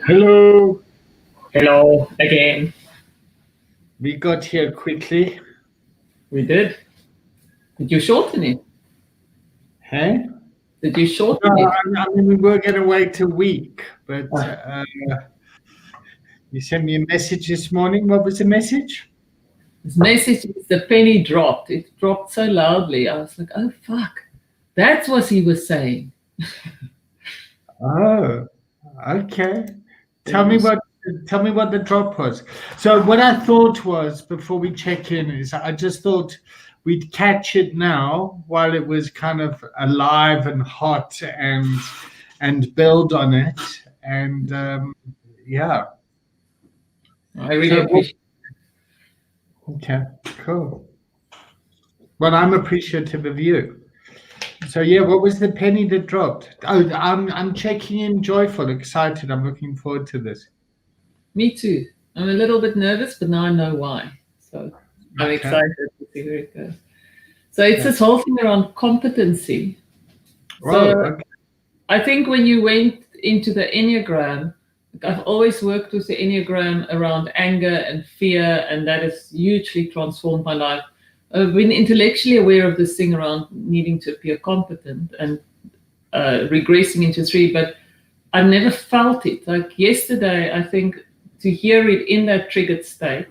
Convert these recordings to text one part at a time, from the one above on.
Hello. Hello again. We got here quickly. We did. Did you shorten it? Hey? Did you No, shorten it? I mean, we were going to wait a week, but Ah, you sent me a message this morning. What was the message? this message is the penny dropped. It dropped so loudly. I was like, oh fuck. That's what he was saying. Oh, okay. Tell me Yes. what. Tell me what the drop was. So what I thought was before we check in is I just thought we'd catch it now while it was kind of alive and hot and build on it and yeah. I really So appreciate okay, cool. Well, I'm appreciative of you. So yeah, what was the penny that dropped? Oh, I'm checking in, joyful, excited. I'm looking forward to this. me too. I'm a little bit nervous, but now I know why. So I'm Okay, excited to see where it goes. So it's this that's whole thing around competency. oh, So okay. I think when you went into the Enneagram, like I've always worked with the Enneagram around anger and fear, and that has hugely transformed my life. I've been intellectually aware of this thing around needing to appear competent and regressing into three, but I've never felt it. Like yesterday, I think to hear it in that triggered state,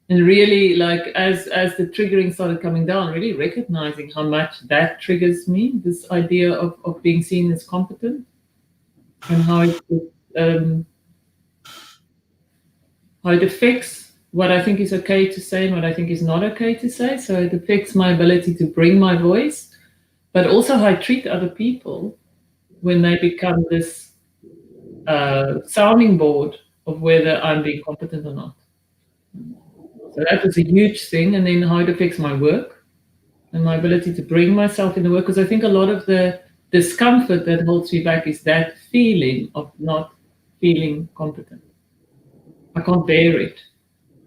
and really like as the triggering started coming down, really recognizing how much that triggers me, this idea of being seen as competent and um, how it affects what I think is okay to say and what I think is not okay to say. So it affects my ability to bring my voice, but also how I treat other people when they become this sounding board of whether I'm being competent or not. So that was a huge thing. And then how it affects my work and my ability to bring myself in the work. Because I think a lot of the discomfort that holds me back is that feeling of not feeling competent. I can't bear it.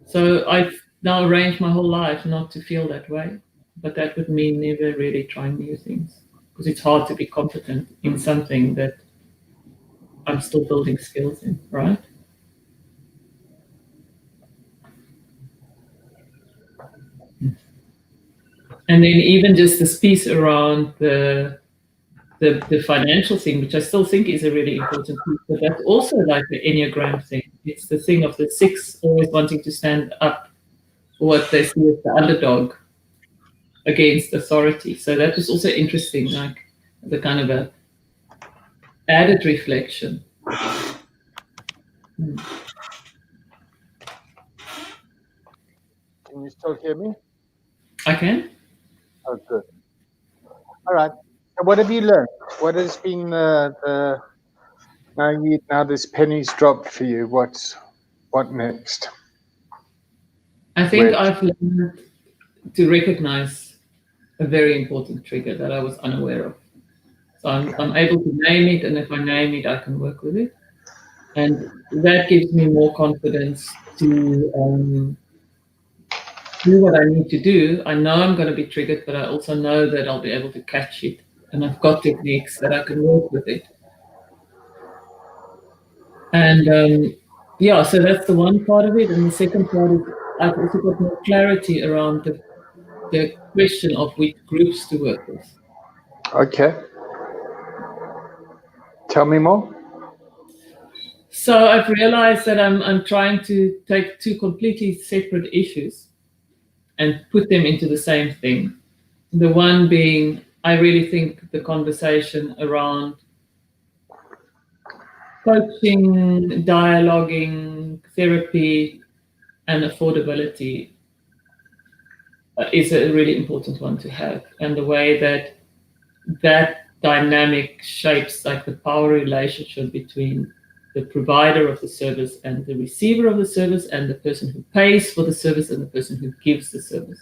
So I've now arranged my whole life not to feel that way. But that would mean never really trying new things because it's hard to be competent in something that I'm still building skills in, right? And then even just this piece around the financial thing, which I still think is a really important piece, but that's also like the Enneagram thing. It's the thing of the six always wanting to stand up for what they see as the underdog against authority. So that was also interesting, like the kind of a added reflection. Hmm. Can you still hear me? I can. Oh, good. All right. So what have you learned? What has been the now this penny's dropped for you? What next? I think Where? I've learned to recognize a very important trigger that I was unaware of. So I'm able to name it, and if I name it, I can work with it. And that gives me more confidence to do what I need to do. I know I'm going to be triggered, but I also know that I'll be able to catch it, and I've got techniques that I can work with it. And yeah, so that's the one part of it, and the second part is I've also got more clarity around the question of which groups to work with. Okay. Tell me more. So I've realized that I'm trying to take two completely separate issues and put them into the same thing. The one being, I really think the conversation around coaching, dialoguing, therapy, and affordability is a really important one to have. And the way that that dynamic shapes like the power relationship between the provider of the service and the receiver of the service and the person who pays for the service and the person who gives the service.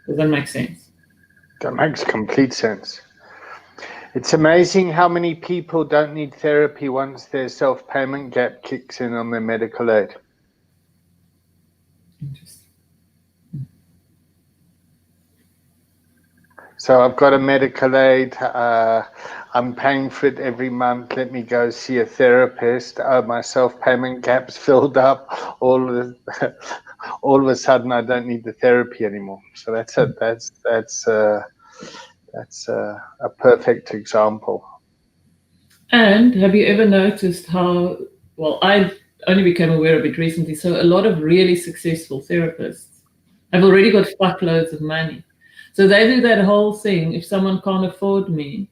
Does that make sense? That makes complete sense. It's amazing how many people don't need therapy once their self-payment gap kicks in on their medical aid. Interesting. So I've got a medical aid. I'm paying for it every month. Let me go see a therapist. My self-payment cap's filled up. All of a sudden, I don't need the therapy anymore. So that's a perfect example. And have you ever noticed how, well, I only became aware of it recently, so a lot of really successful therapists have already got fuckloads of money. So they do that whole thing. If someone can't afford me,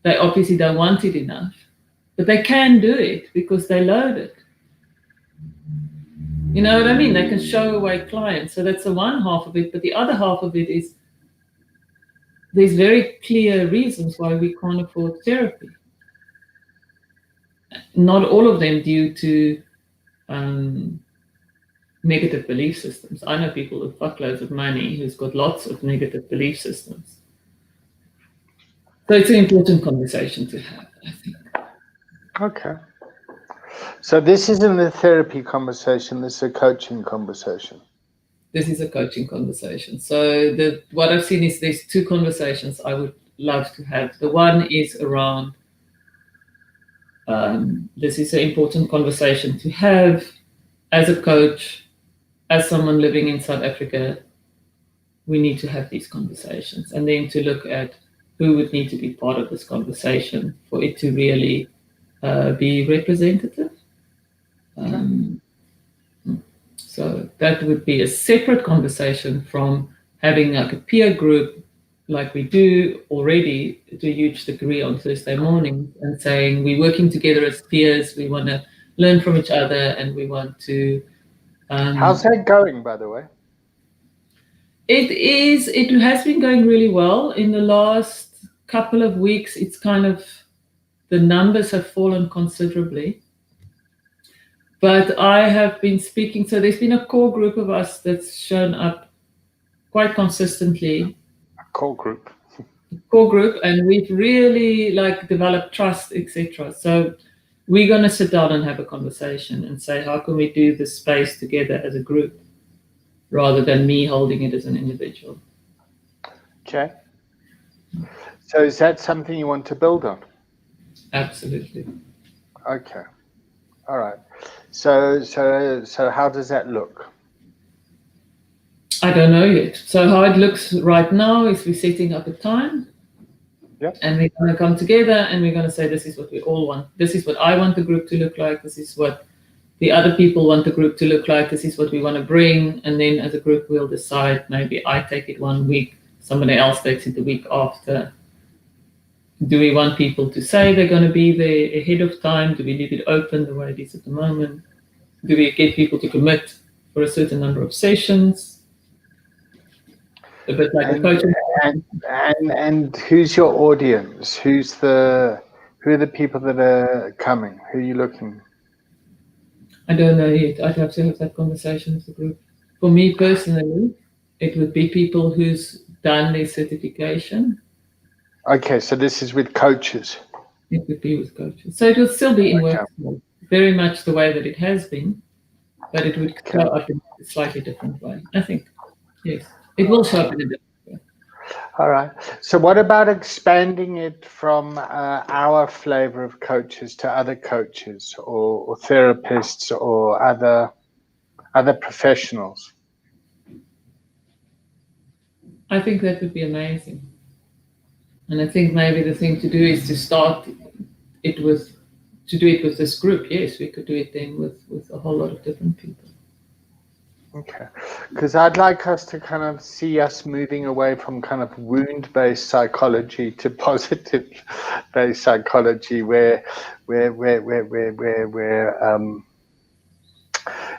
they obviously don't want it enough, but they can do it because they load it. You know what I mean? They can show away clients. So that's the one half of it. But the other half of it is there's very clear reasons why we can't afford therapy. Not all of them due to negative belief systems. I know people with fuckloads of money who's got lots of negative belief systems. So it's an important conversation to have, I think. Okay. So this isn't a therapy conversation, this is a coaching conversation. This is a coaching conversation. So what I've seen is there's two conversations I would love to have. The one is around this is an important conversation to have as a coach, as someone living in South Africa. We need to have these conversations, and then to look at who would need to be part of this conversation for it to really be representative. So that would be a separate conversation from having like a peer group like we do already to a huge degree on Thursday mornings, and saying we're working together as peers, we want to learn from each other, and we want to... How's that going, by the way? It has been going really well. In the last couple of weeks, it's kind of, the numbers have fallen considerably. But I have been speaking, so there's been a core group of us that's shown up quite consistently. A core group. And we've really like developed trust, etc. So we're going to sit down and have a conversation and say, how can we do this space together as a group, rather than me holding it as an individual. Okay. So is that something you want to build on? Absolutely. Okay. All right. So how does that look? I don't know yet. So how it looks right now is we're setting up a time. Yep. And we're going to come together and we're going to say, this is what we all want. This is what I want the group to look like. This is what the other people want the group to look like. This is what we want to bring. And then as a group, we'll decide, maybe I take it 1 week, somebody else takes it the week after. Do we want people to say they're going to be there ahead of time? Do we leave it open the way it is at the moment? Do we get people to commit for a certain number of sessions? A bit like a coaching. And who's your audience? Who are the people that are coming? Who are you looking? I don't know yet. I'd have to have that conversation with the group. For me personally, it would be people who's done their certification. Okay, so this is with coaches. It would be with coaches. So it will still be in work, very much the way that it has been, but it would show up in a slightly different way, I think. Yes, it will show up in a different way. All right. So what about expanding it from our flavor of coaches to other coaches or therapists or other professionals? I think that would be amazing. And I think maybe the thing to do is to start it with, to do it with this group. Yes, we could do it then with a whole lot of different people. Okay, because I'd like us to kind of see us moving away from kind of wound-based psychology to positive-based psychology, where we're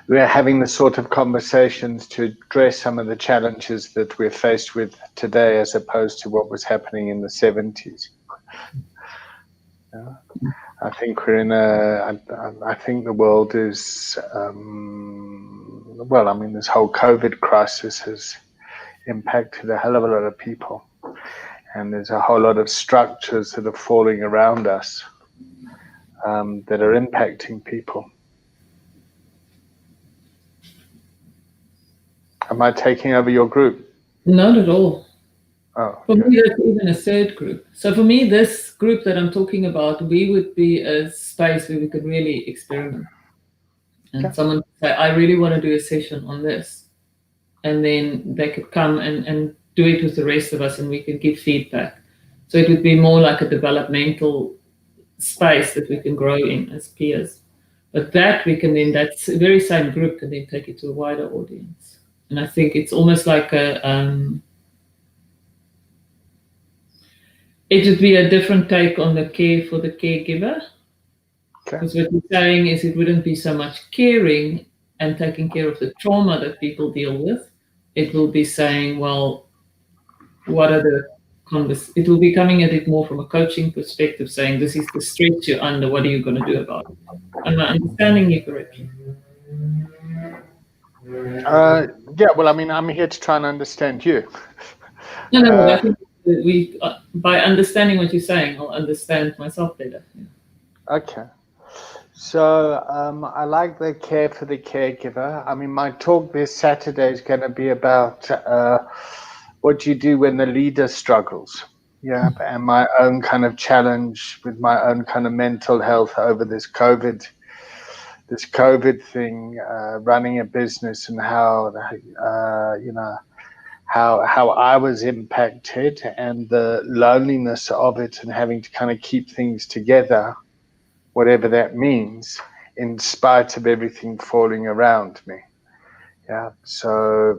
having the sort of conversations to address some of the challenges that we're faced with today, as opposed to what was happening in the 70s. Yeah. I think we're in I think the world is, well, I mean, this whole COVID crisis has impacted a hell of a lot of people. And there's a whole lot of structures that are falling around us that are impacting people. Am I taking over your group? Not at all. Oh, For okay. me, that's even a third group. So for me, this group that I'm talking about, we would be a space where we could really experiment. And Okay. someone could say, I really want to do a session on this. And then they could come and do it with the rest of us and we could give feedback. So it would be more like a developmental space that we can grow in as peers. But that we can then, that very same group can then take it to a wider audience. And I think it's almost like it would be a different take on the care for the caregiver. Okay. Because what you're saying is it wouldn't be so much caring and taking care of the trauma that people deal with. It will be saying, well, what are the it will be coming at it more from a coaching perspective, saying this is the stress you're under, what are you going to do about it? Am I understanding you correctly? Yeah. Well, I mean, I'm here to try and understand you. No, I think we, by understanding what you're saying, I'll understand myself better. Yeah. Okay. So I like the care for the caregiver. I mean, my talk this Saturday is going to be about what you do when the leader struggles. Yeah, and my own kind of challenge with my own kind of mental health over this COVID thing, running a business, and how how I was impacted and the loneliness of it, and having to kind of keep things together, whatever that means, in spite of everything falling around me. Yeah. So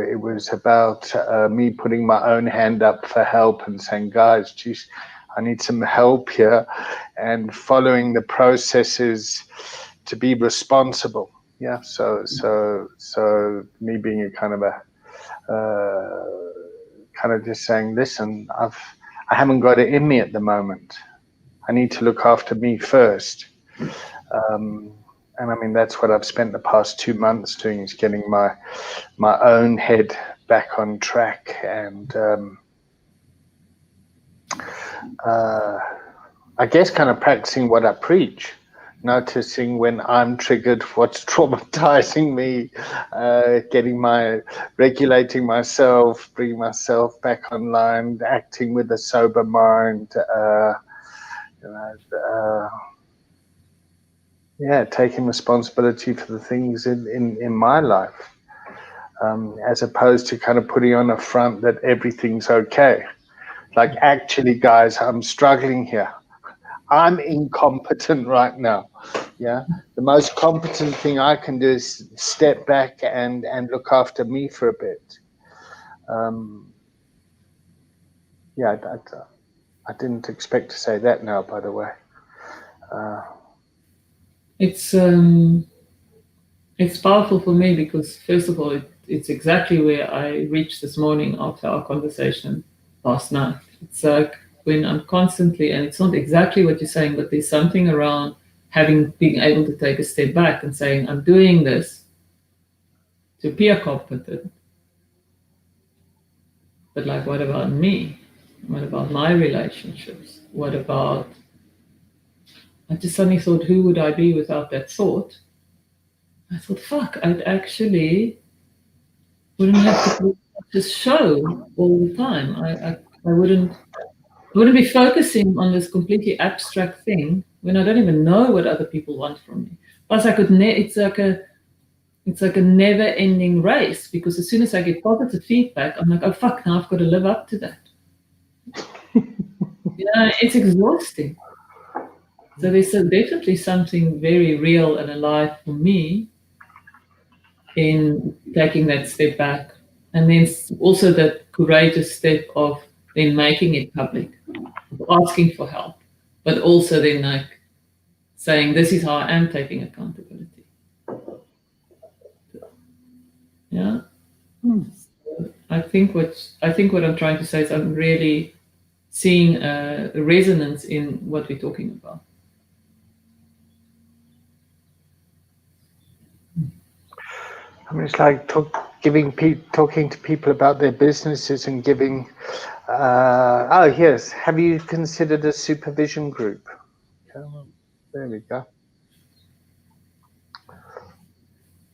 it was about me putting my own hand up for help and saying, guys, geez, I need some help here, and following the processes to be responsible. Yeah. So me being a kind of a kind of just saying, listen, I haven't got it in me at the moment. I need to look after me first. And I mean, that's what I've spent the past 2 months doing, is getting my own head back on track, and I guess kind of practicing what I preach, noticing when I'm triggered, what's traumatizing me, regulating myself, bringing myself back online, acting with a sober mind, you know, yeah, taking responsibility for the things in my life, as opposed to kind of putting on a front that everything's okay. Like, actually, guys, I'm struggling here. I'm incompetent right now. Yeah. The most competent thing I can do is step back and look after me for a bit. Yeah, I didn't expect to say that now, by the way. It's powerful for me because first of all, it's exactly where I reached this morning after our conversation last night. It's like when I'm constantly, and it's not exactly what you're saying, but there's something around being able to take a step back and saying, I'm doing this to appear competent, but like, what about me? What about my relationships? What about, I just suddenly thought, who would I be without that thought? I thought, fuck, I'd actually wouldn't have to put this show all the time. I wouldn't be focusing on this completely abstract thing when I don't even know what other people want from me. Plus, it's like a never-ending race because as soon as I get positive feedback, I'm like, oh fuck, now I've got to live up to that. It's exhausting. So there's definitely something very real and alive for me in taking that step back. And then also that courageous step of then making it public, asking for help, but also then like saying, this is how I am taking accountability. Yeah. I think what I'm trying to say is I'm really seeing a resonance in what we're talking about. I mean, it's like talking to people about their businesses and giving. Oh yes, have you considered a supervision group? Okay, well, there we go.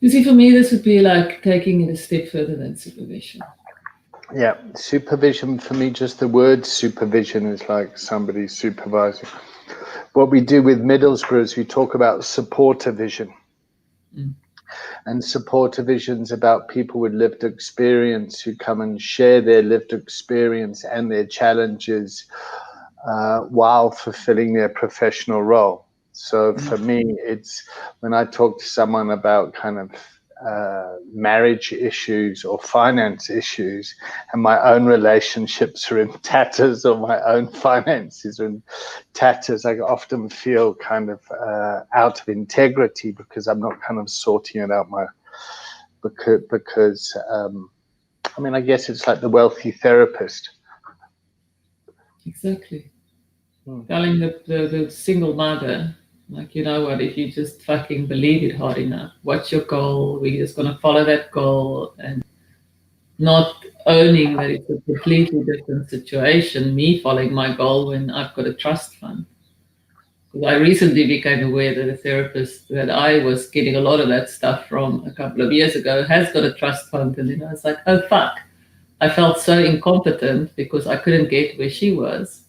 You see, for me, this would be like taking it a step further than supervision. Yeah, supervision for me, just the word supervision is like somebody supervising. What we do with Middlesbrough is we talk about supporter vision. And supporter vision's about people with lived experience who come and share their lived experience and their challenges while fulfilling their professional role. So for me, it's when I talk to someone about kind of marriage issues or finance issues, and my own relationships are in tatters or my own finances are in tatters, I often feel kind of out of integrity because I'm not kind of sorting it out because I mean, I guess it's like the wealthy therapist. Exactly. Telling the single mother, like, you know what, if you just fucking believe it hard enough, what's your goal? We're just going to follow that goal, and not owning that it's a completely different situation, me following my goal when I've got a trust fund. Because I recently became aware that a therapist that I was getting a lot of that stuff from a couple of years ago has got a trust fund. And then I was like, oh, fuck. I felt so incompetent because I couldn't get where she was.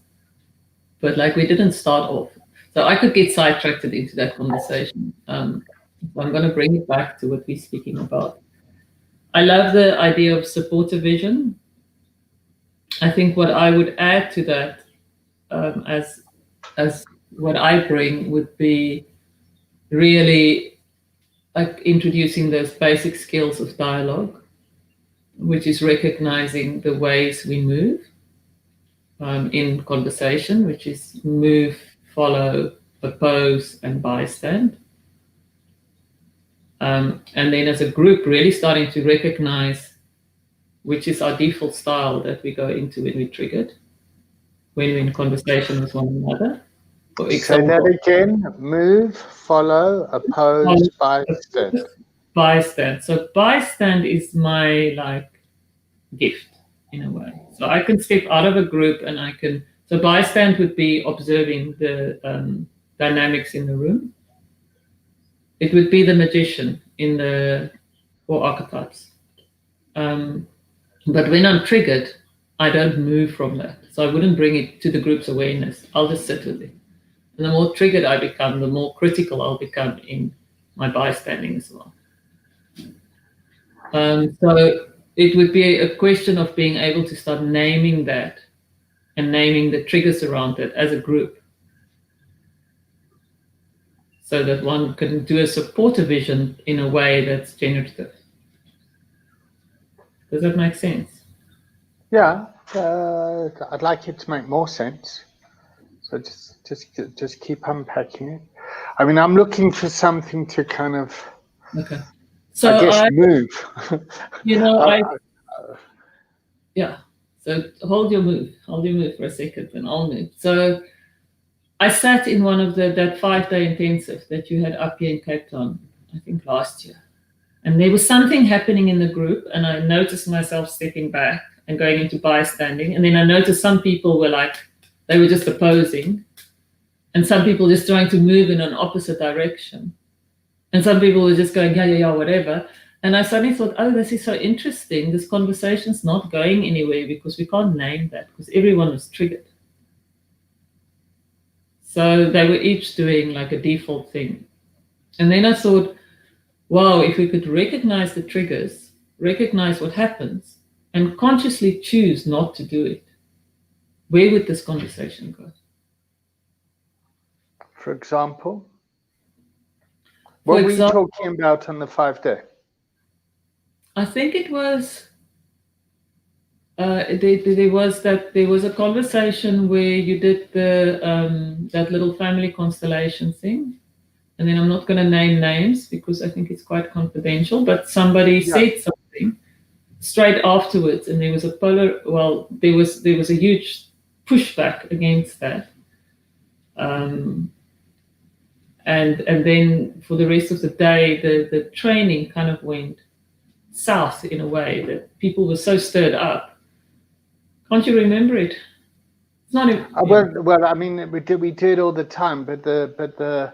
But like, we didn't start off. So I could get sidetracked into that conversation. So I'm going to bring it back to what we're speaking about. I love the idea of supporter vision. I think what I would add to that, as what I bring, would be really like introducing those basic skills of dialogue, which is recognizing the ways we move in conversation, which is move, follow, oppose, and bystand. And then as a group, really starting to recognize which is our default style that we go into when we're triggered, when we're in conversation with one another. For Say example, that again. Move, follow, oppose, bystand. bystand. So bystand is my like gift in a way. So I can step out of a group and I can. So bystand would be observing the dynamics in the room. It would be the magician in the 4 archetypes. But when I'm triggered, I don't move from that. So I wouldn't bring it to the group's awareness. I'll just sit with it. And the more triggered I become, the more critical I'll become in my bystanding as well. So it would be a question of being able to start naming that and naming the triggers around it as a group, so that one can do a supporter vision in a way that's generative. Does that make sense? Yeah, I'd like it to make more sense. So just keep unpacking it. I mean, I'm looking for something to kind of, Okay. So I guess, move. You know, yeah. So hold your move for a second, and I'll move. So I sat in one of that 5-day intensive that you had up here in Cape Town, I think last year. And there was something happening in the group, and I noticed myself stepping back and going into bystanding. And then I noticed some people were like, they were just opposing, and some people just trying to move in an opposite direction. And some people were just going, yeah, whatever. And I suddenly thought, oh, this is so interesting. This conversation's not going anywhere because we can't name that, because everyone was triggered. So they were each doing like a default thing. And then I thought, wow, if we could recognize the triggers, recognize what happens, and consciously choose not to do it, where would this conversation go? For example? What were you talking about on the 5-day? I think it was there was a conversation where you did the that little family constellation thing, and then I'm not going to name names because I think it's quite confidential. But somebody said something straight afterwards, and there was there was a huge pushback against that. And then for the rest of the day, the training kind of went south in a way that people were so stirred up. Can't you remember it? It's not. Well, I mean, we do it all the time, but the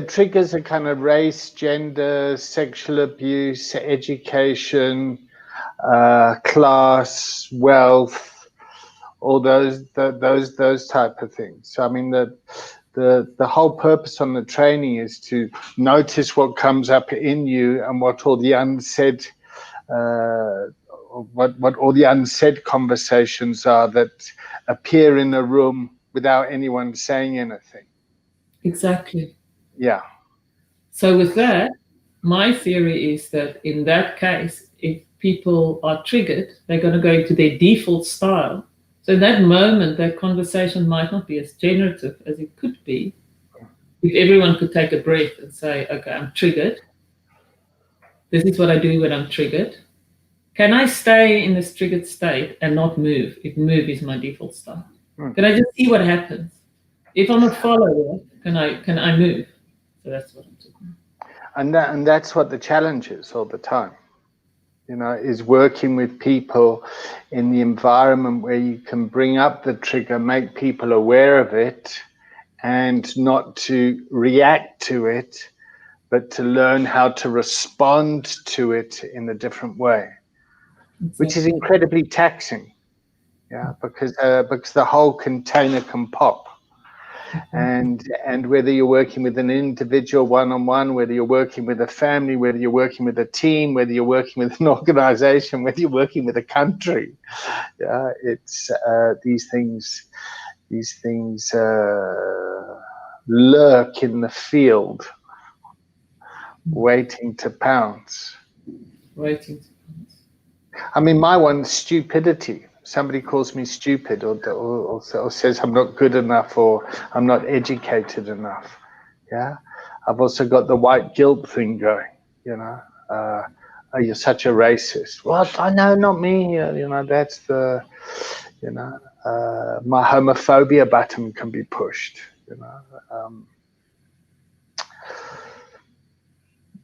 triggers are kind of race, gender, sexual abuse, education, class, wealth, all those type of things. So I mean the whole purpose on the training is to notice what comes up in you and what all the unsaid what all the unsaid conversations are that appear in a room without anyone saying anything. Exactly. Yeah. So with that, my theory is that in that case, if people are triggered, they're going to go into their default style. So in that moment, that conversation might not be as generative as it could be if everyone could take a breath and say, okay, I'm triggered. This is what I do when I'm triggered. Can I stay in this triggered state and not move if move is my default style? Can I just see what happens? If I'm a follower, can I move? So that's what I'm talking about. And that's what the challenge is all the time, is working with people in the environment where you can bring up the trigger, make people aware of it, and not to react to it, but to learn how to respond to it in a different way. Exactly. Which is incredibly taxing, because the whole container can pop. And whether you're working with an individual one-on-one, whether you're working with a family, whether you're working with a team, whether you're working with an organization, whether you're working with a country, it's these things lurk in the field, waiting to pounce. I mean, my one's stupidity. Somebody calls me stupid or says I'm not good enough or I'm not educated enough. Yeah. I've also got the white guilt thing going, oh, you're such a racist. What? I know, not me. That's the, my homophobia button can be pushed,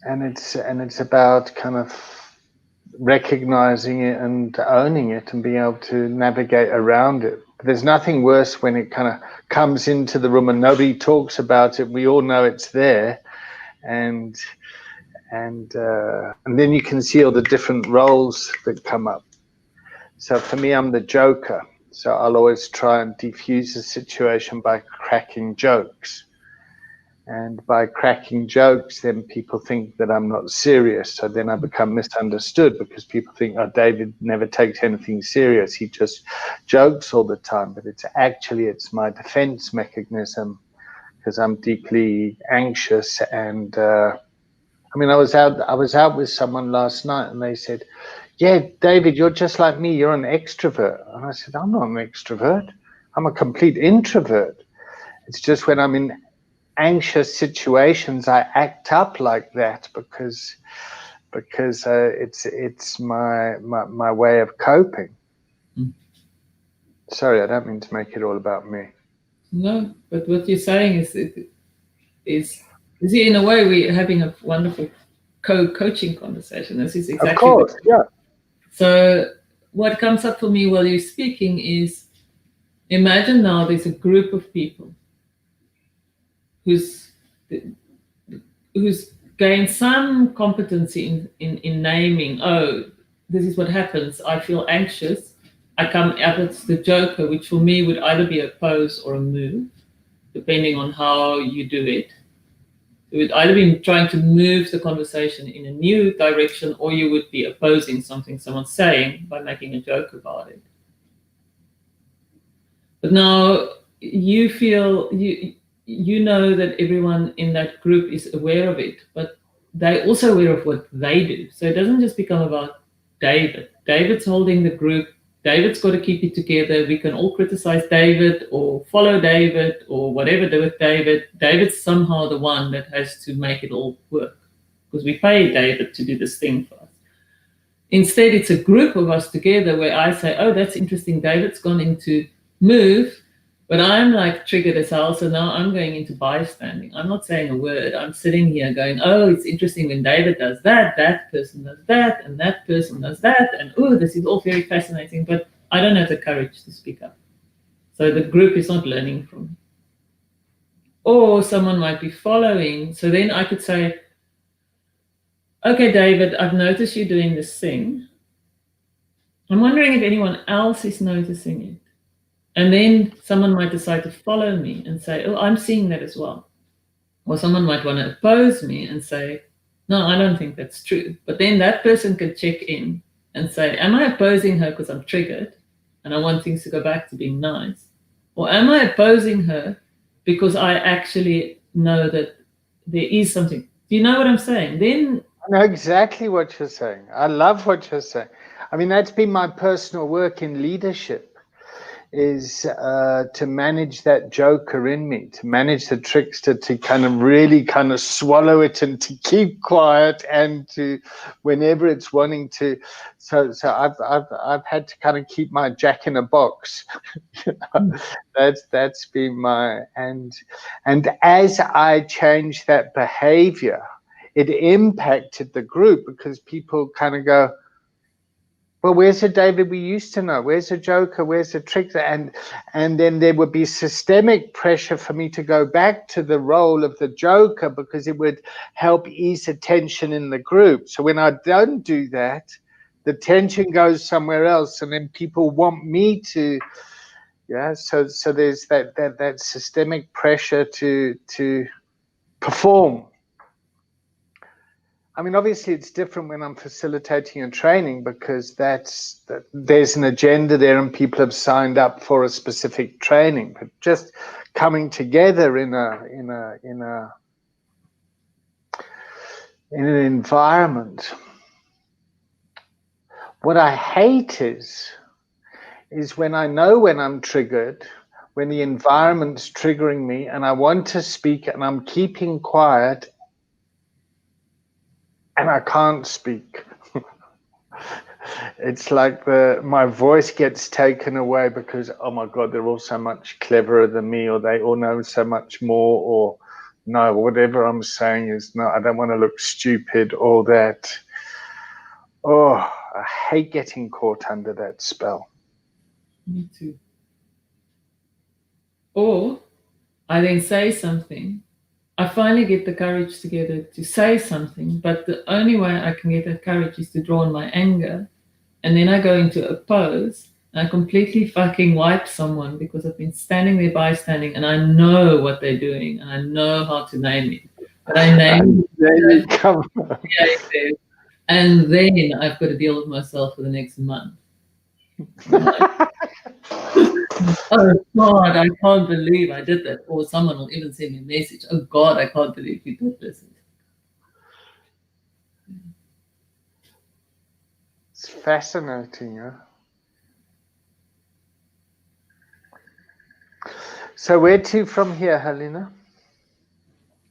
and it's about kind of recognizing it and owning it and being able to navigate around it. But there's nothing worse when it kind of comes into the room and nobody talks about it. We all know it's there, and then you can see all the different roles that come up. So for me, I'm the joker. So I'll always try and defuse the situation by cracking jokes. And by cracking jokes, then people think that I'm not serious. So then I become misunderstood because people think, oh, David never takes anything serious. He just jokes all the time. But it's my defense mechanism because I'm deeply anxious. And I was out with someone last night and they said, yeah, David, you're just like me. You're an extrovert. And I said, I'm not an extrovert. I'm a complete introvert. It's just when I'm in anxious situations I act up like that because it's my way of coping. Sorry, I don't mean to make it all about me. No, but what you're saying is in a way we're having a wonderful coaching conversation. This is exactly of course, yeah. So what comes up for me while you're speaking is, imagine now there's a group of people who's gained some competency in naming, oh, this is what happens. I feel anxious. I come up as the joker, which for me would either be a pose or a move, depending on how you do it. It would either be trying to move the conversation in a new direction, or you would be opposing something someone's saying by making a joke about it. But now you feel you know that everyone in that group is aware of it, but they're also aware of what they do. So it doesn't just become about David. David's holding the group. David's got to keep it together. We can all criticize David or follow David or whatever do with David. David's somehow the one that has to make it all work because we pay David to do this thing for us. Instead, it's a group of us together where I say, oh, that's interesting. David's gone into move, but I'm like triggered as hell. So now I'm going into bystanding. I'm not saying a word. I'm sitting here going, oh, it's interesting when David does that, that person does that, and that person does that. And oh, this is all very fascinating, but I don't have the courage to speak up. So the group is not learning from me. Or someone might be following. So then I could say, okay, David, I've noticed you doing this thing. I'm wondering if anyone else is noticing it. And then someone might decide to follow me and say, oh, I'm seeing that as well. Or someone might want to oppose me and say, no, I don't think that's true. But then that person could check in and say, am I opposing her because I'm triggered and I want things to go back to being nice? Or am I opposing her because I actually know that there is something? Do you know what I'm saying? Then I know exactly what you're saying. I love what you're saying. I mean, that's been my personal work in leadership, is to manage that joker in me, to manage the trickster, to kind of really kind of swallow it and to keep quiet, and to whenever it's wanting to. So I've had to kind of keep my jack in a box. That's been my and as I changed that behavior, it impacted the group, because people kind of go, well, where's the David we used to know? Where's the joker? Where's the trickster? And then there would be systemic pressure for me to go back to the role of the joker, because it would help ease the tension in the group. So when I don't do that, the tension goes somewhere else, and then people want me to, yeah. So there's that systemic pressure to perform. I mean, obviously, it's different when I'm facilitating and training, because there's an agenda there and people have signed up for a specific training. But just coming together in an environment, what I hate is when I know when I'm triggered, when the environment's triggering me, and I want to speak and I'm keeping quiet, and I can't speak. It's like my voice gets taken away, because, oh my God, they're all so much cleverer than me, or they all know so much more, or no, whatever I'm saying is no, I don't want to look stupid, or that. Oh, I hate getting caught under that spell. me too. Or I then say something. I finally get the courage together to say something, but the only way I can get that courage is to draw on my anger. And then I go into oppose, and I completely fucking wipe someone because I've been standing there bystanding and I know what they're doing and I know how to name it. But I name it. And then I've got to deal with myself for the next month. Oh God, I can't believe I did that. Or someone will even send me a message. Oh God, I can't believe you did this. It's fascinating, huh? So where to from here, Helena?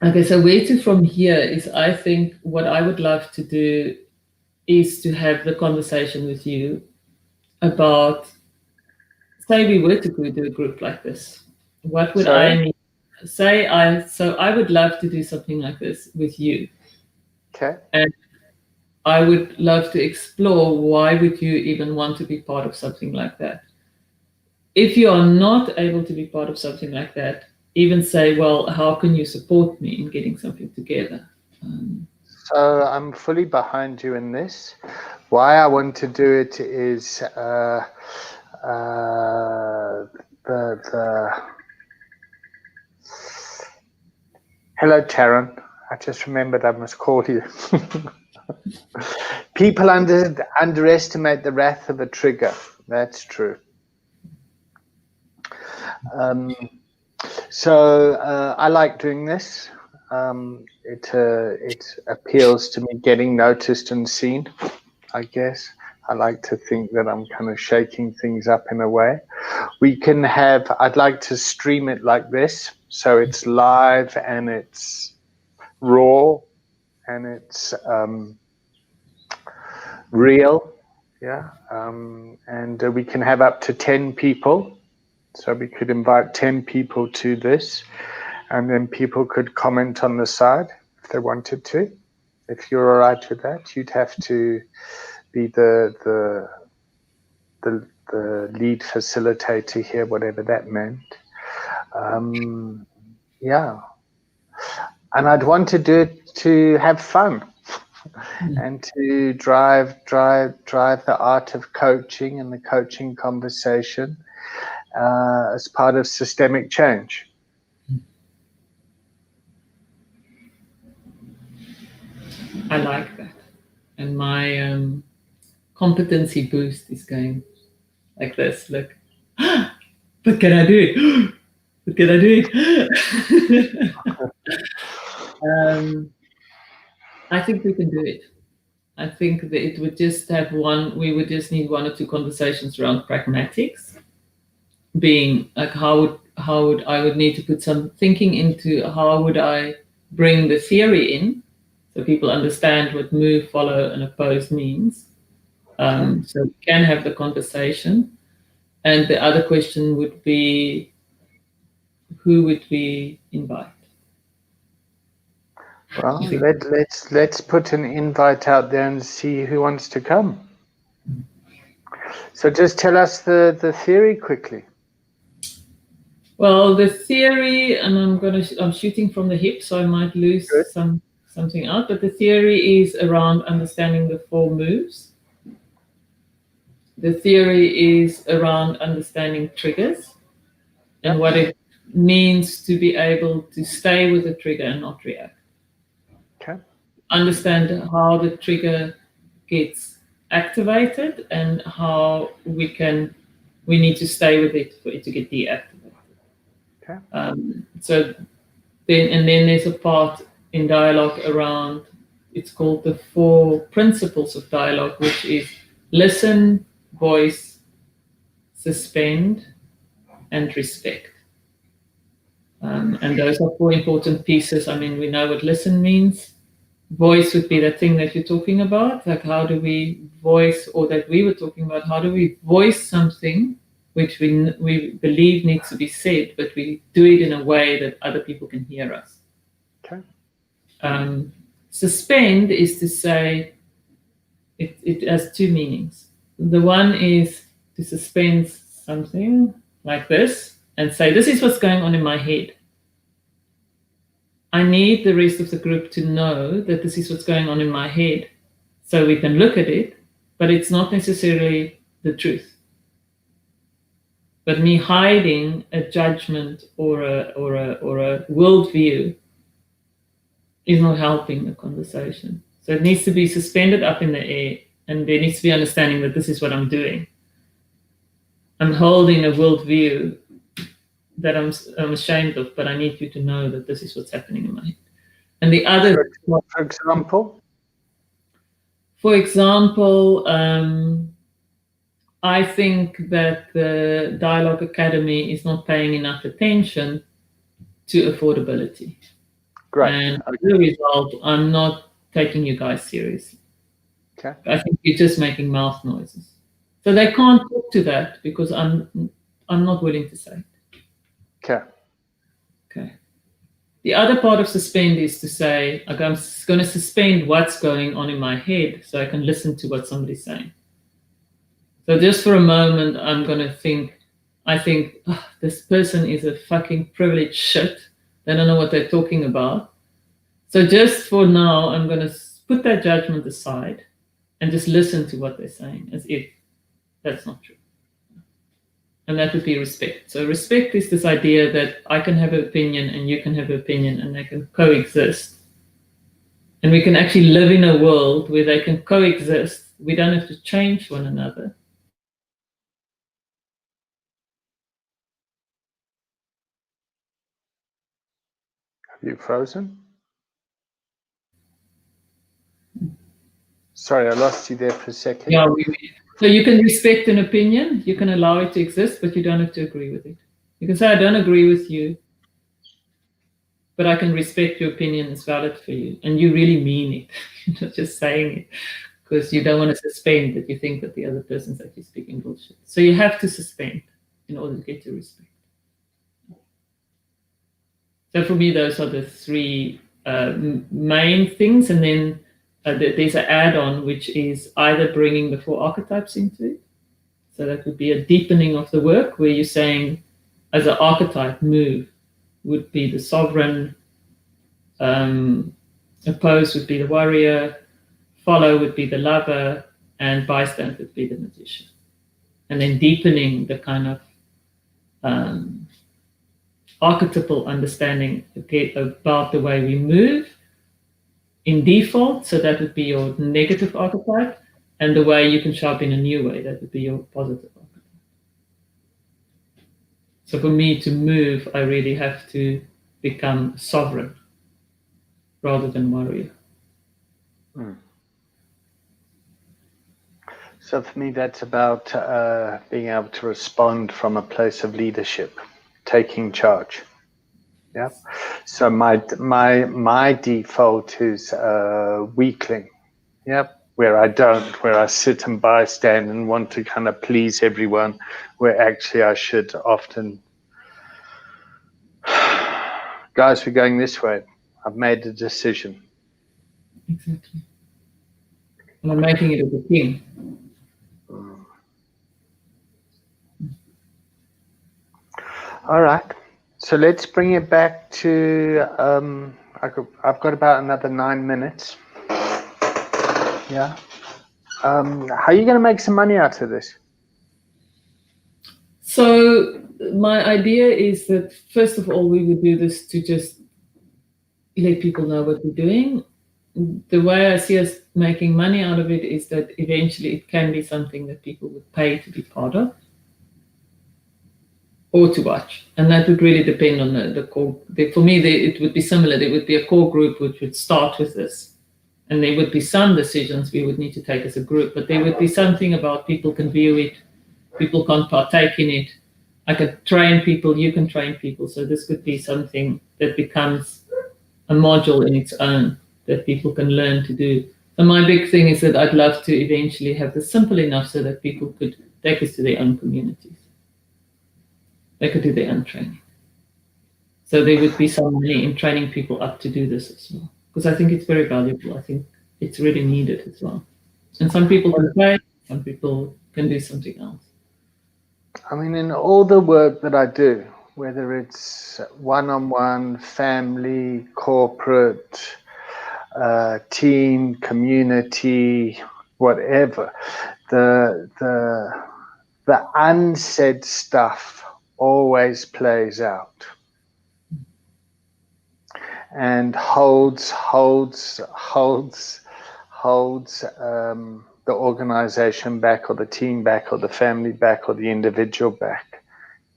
Okay, so where to from here is, I think what I would love to do is to have the conversation with you about, say we were to do a group like this, what would I need? So I would love to do something like this with you. Okay. And I would love to explore, why would you even want to be part of something like that? If you are not able to be part of something like that, even say, well, how can you support me in getting something together? So I'm fully behind you in this. Why I want to do it is the hello, Taryn. I just remembered I must call you. People underestimate the wrath of a trigger. That's true. So I like doing this. It appeals to me, getting noticed and seen, I guess. I like to think that I'm kind of shaking things up in a way. I'd like to stream it like this. So it's live and it's raw and it's real. Yeah. And we can have up to 10 people. So we could invite 10 people to this, and then people could comment on the side if they wanted to. If you're all right with that, you'd have to be the lead facilitator here, whatever that meant. Yeah. And I'd want to do it to have fun. and to drive the art of coaching and the coaching conversation as part of systemic change. I like that. And my competency boost is going like this. Look, what can I do? What can I do? I think we can do it. I think that it would just have we would just need one or two conversations around pragmatics, being like how would I would need to put some thinking into how would I bring the theory in so people understand what move, follow, and oppose means. So we can have the conversation. And the other question would be, who would we invite? Well, let's put an invite out there and see who wants to come. So just tell us the theory quickly. Well, the theory, and I'm shooting from the hip, so I might lose something out. But the theory is around understanding the 4 moves. The theory is around understanding triggers and what it means to be able to stay with the trigger and not react. Okay. Understand how the trigger gets activated and how we need to stay with it for it to get deactivated. Okay. So then there's a part in dialogue around, it's called the 4 principles of dialogue, which is listen, voice, suspend, and respect. And those are 4 important pieces. I mean, we know what listen means. Voice would be that thing that you're talking about, like how do we voice, or that we were talking about, how do we voice something which we believe needs to be said, but we do it in a way that other people can hear us. Okay. Suspend is to say, it has 2 meanings. The one is to suspend something like this and say, this is what's going on in my head. I need the rest of the group to know that this is what's going on in my head, so we can look at it, but it's not necessarily the truth. But me hiding a judgment or a worldview is not helping the conversation. So it needs to be suspended up in the air, and there needs to be understanding that this is what I'm doing. I'm holding a worldview that I'm ashamed of, but I need you to know that this is what's happening in my head. And the other, for example, I think that the Dialogue Academy is not paying enough attention to affordability. Great. And as a result, I'm not taking you guys seriously. Okay. I think you're just making mouth noises. So they can't talk to that because I'm not willing to say it. Okay. Okay. The other part of suspend is to say, okay, I'm going to suspend what's going on in my head so I can listen to what somebody's saying. So just for a moment, I'm going to think, oh, this person is a fucking privileged shit. They don't know what they're talking about. So just for now, I'm going to put that judgment aside and just listen to what they're saying as if that's not true. And that would be respect. So respect is this idea that I can have an opinion and you can have an opinion and they can coexist. And we can actually live in a world where they can coexist. We don't have to change one another. Have you frozen? Sorry, I lost you there for a second. Yeah, so you can respect an opinion, you can allow it to exist, but you don't have to agree with it. You can say, I don't agree with you, but I can respect your opinion, it's valid for you. And you really mean it. You're not just saying it because you don't want to suspend that you think that the other person's actually speaking bullshit. So you have to suspend in order to get to respect. So for me, those are the 3 main things. And then there's an add-on, which is either bringing the 4 archetypes into it. So that would be a deepening of the work where you're saying, as an archetype, move would be the sovereign, oppose would be the warrior, follow would be the lover, and bystand would be the magician. And then deepening the kind of archetypal understanding about the way we move in default. So that would be your negative archetype, and the way you can show up in a new way, that would be your positive archetype. So for me to move, I really have to become sovereign rather than warrior. So for me, that's about being able to respond from a place of leadership, taking charge. Yeah. So my default is weakling. Yep. Where I sit and bystand and want to kind of please everyone, where actually I should often, guys, we're going this way. I've made a decision. Exactly. And I'm making it as a king. All right. So let's bring it back to, I've got about another 9 minutes. Yeah. How are you going to make some money out of this? So my idea is that, first of all, we would do this to just let people know what we're doing. The way I see us making money out of it is that eventually it can be something that people would pay to be part of or to watch. And that would really depend on the core. For me, it would be similar. There would be a core group which would start with this. And there would be some decisions we would need to take as a group, but there would be something about people can view it, people can partake in it. I could train people, you can train people. So this could be something that becomes a module in its own that people can learn to do. And my big thing is that I'd love to eventually have this simple enough so that people could take us to their own communities. They could do their own training. So there would be some money in training people up to do this as well. Because I think it's very valuable. I think it's really needed as well. And some people can play, some people can do something else. I mean, in all the work that I do, whether it's one-on-one, family, corporate, team, community, whatever, the unsaid stuff always plays out and holds the organization back, or the team back, or the family back, or the individual back.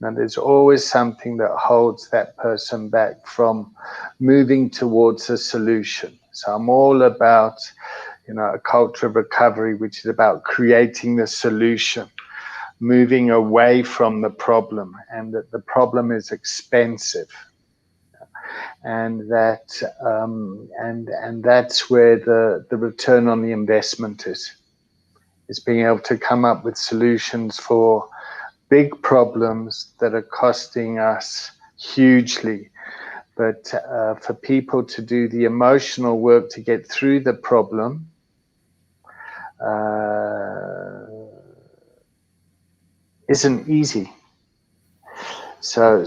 Now, there's always something that holds that person back from moving towards a solution. So I'm all about, a culture of recovery, which is about creating the solution, moving away from the problem, and that the problem is expensive. And that and that's where the return on the investment is being able to come up with solutions for big problems that are costing us hugely, but for people to do the emotional work to get through the problem, isn't easy. So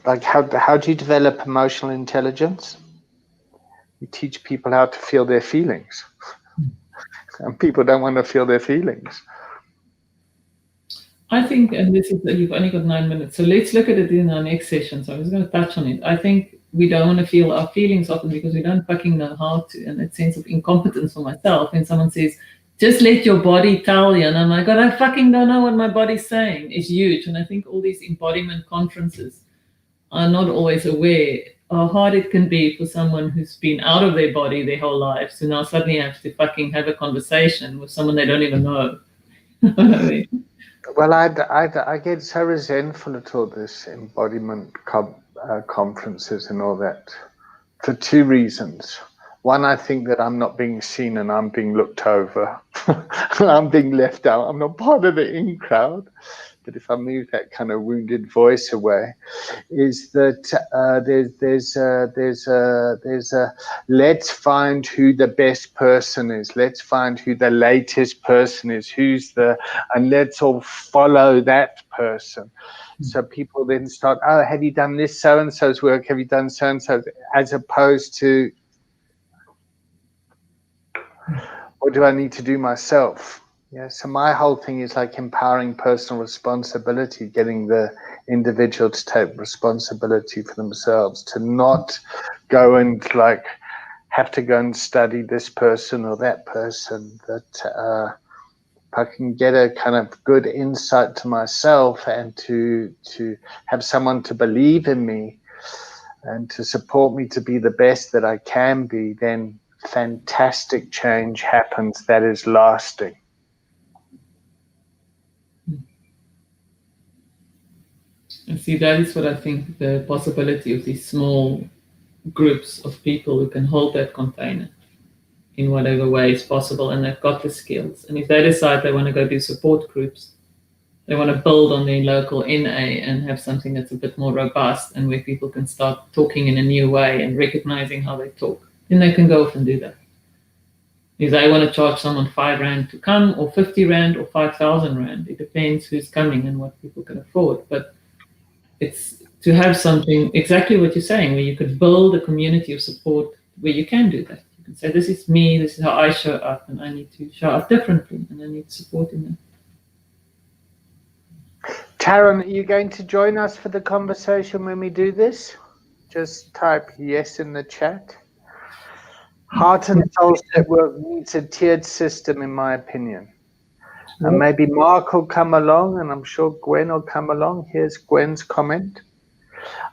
like how do you develop emotional intelligence? You teach people how to feel their feelings. And people don't want to feel their feelings. I think, and this is, you've only got 9 minutes, so let's look at it in our next session. So I was going to touch on it. I think we don't want to feel our feelings often because we don't fucking know how to, and that sense of incompetence for myself. When someone says, just let your body tell you, and I'm like, God, I fucking don't know what my body's saying, is huge. And I think all these embodiment conferences are not always aware how hard it can be for someone who's been out of their body their whole lives to now suddenly have to fucking have a conversation with someone they don't even know. Well, I get so resentful at all this embodiment conferences and all that for two reasons. One, I think that I'm not being seen and I'm being looked over. I'm being left out. I'm not part of the in crowd. But if I move that kind of wounded voice away, is that there's a let's find who the best person is. Let's find who the latest person is. And let's all follow that person. So people then start, oh, have you done this so-and-so's work? Have you done so-and-so? As opposed to, or do I need to do myself? Yeah. So my whole thing is like empowering personal responsibility, getting the individual to take responsibility for themselves, to not go and like have to go and study this person or that person. That if I can get a kind of good insight to myself and to have someone to believe in me and to support me to be the best that I can be, then fantastic change happens that is lasting. And see, that is what I think the possibility of these small groups of people who can hold that container in whatever way is possible, and they've got the skills. And if they decide they want to go do support groups, they want to build on their local NA and have something that's a bit more robust and where people can start talking in a new way and recognizing how they talk, then they can go off and do that. If they want to charge someone R5 to come, or R50 or 5,000 Rand, it depends who's coming and what people can afford. But it's to have something, exactly what you're saying, where you could build a community of support where you can do that. You can say, this is me, this is how I show up, and I need to show up differently, and I need support in that. Taryn, are you going to join us for the conversation when we do this? Just type yes in the chat. Heart and Soul Network needs a tiered system, in my opinion. And maybe Mark will come along, and I'm sure Gwen will come along. Here's Gwen's comment.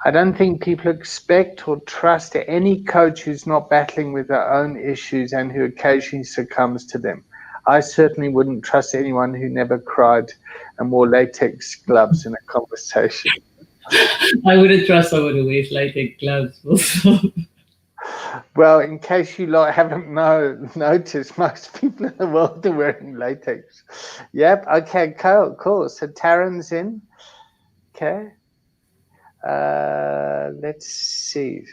I don't think people expect or trust any coach who's not battling with their own issues and who occasionally succumbs to them. I certainly wouldn't trust anyone who never cried and wore latex gloves in a conversation. I wouldn't trust someone who wears latex gloves also. Well, in case you lot haven't noticed, most people in the world are wearing latex. Yep. Okay. Cool. So Taryn's in. Okay. Let's see.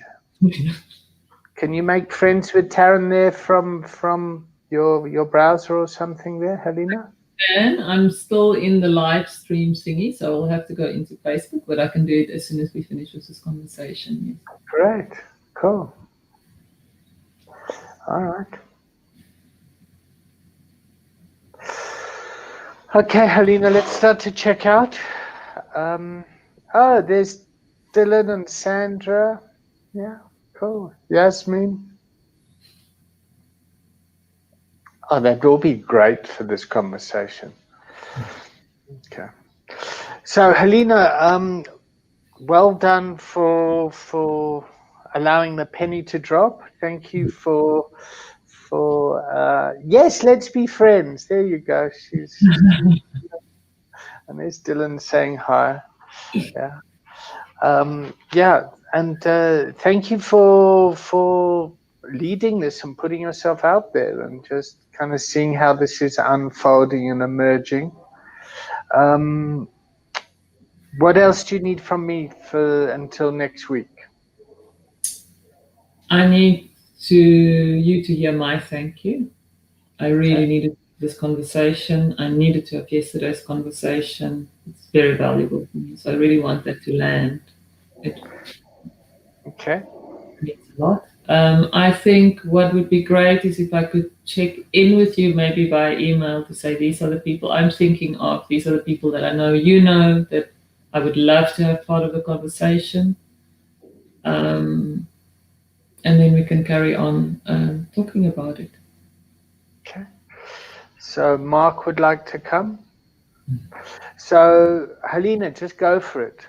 Can you make friends with Taryn there from your browser or something there, Helena? And I'm still in the live stream thingy, so I'll have to go into Facebook, but I can do it as soon as we finish with this conversation. Yes. Great. Cool. All right. Okay, Helena, let's start to check out. Oh, there's Dylan and Sandra. Yeah, cool. Yasmin. Oh, that'd all be great for this conversation. Okay. So, Helena, well done for allowing the penny to drop. Thank you for yes, let's be friends. There you go. She's and there's Dylan saying hi. Yeah. Yeah, and thank you for leading this and putting yourself out there and just kind of seeing how this is unfolding and emerging. What else do you need from me until next week? I need you to hear my thank you. I really needed this conversation. I needed to have yesterday's conversation. It's very valuable for me. So I really want that to land. It means a lot. I think what would be great is if I could check in with you maybe by email to say, these are the people I'm thinking of. These are the people that I know you know that I would love to have part of the conversation. And then we can carry on talking about it. Okay. So Mark would like to come. So Helena, just go for it.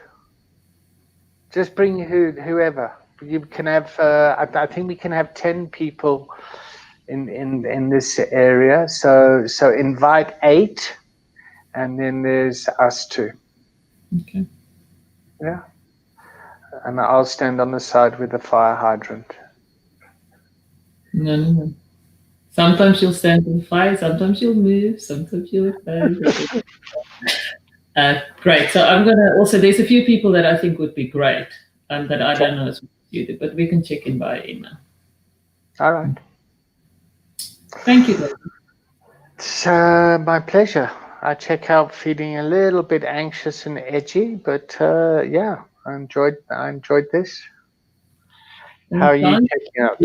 Just bring whoever. You can have. I think we can have 10 people in this area. So invite 8, and then there's us 2. Okay. Yeah. And I'll stand on the side with the fire hydrant. No. Sometimes you'll stand in fire, sometimes you'll move, sometimes you'll great. So I'm gonna also, there's a few people that I think would be great, that I don't know as you do, but we can check in by email. All right. Thank you, David. It's my pleasure. I check out feeling a little bit anxious and edgy, but yeah, I enjoyed this. How are you checking out?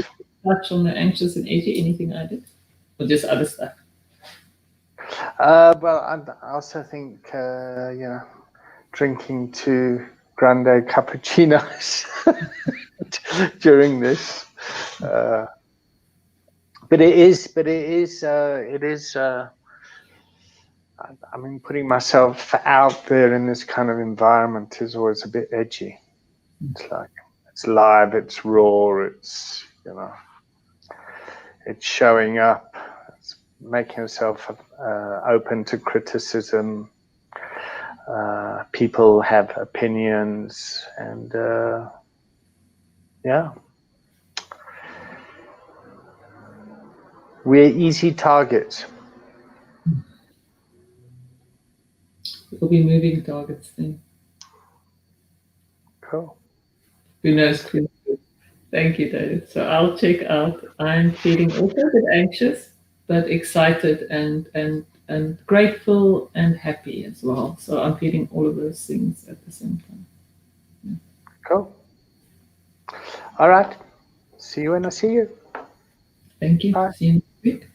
Touch on the anxious and edgy, anything I did? or just other stuff? Well, I also think, drinking 2 grande cappuccinos during this. But it is. I mean, putting myself out there in this kind of environment is always a bit edgy. It's like it's live, it's raw, it's it's showing up, it's making yourself open to criticism. People have opinions, and we're easy targets. We'll be moving targets then. Cool. Who knows? Thank you, David. So I'll check out. I'm feeling also a bit anxious, but excited and grateful and happy as well. So I'm feeling all of those things at the same time. Cool. All right. See you when I see you. Thank you. Bye. See you next week.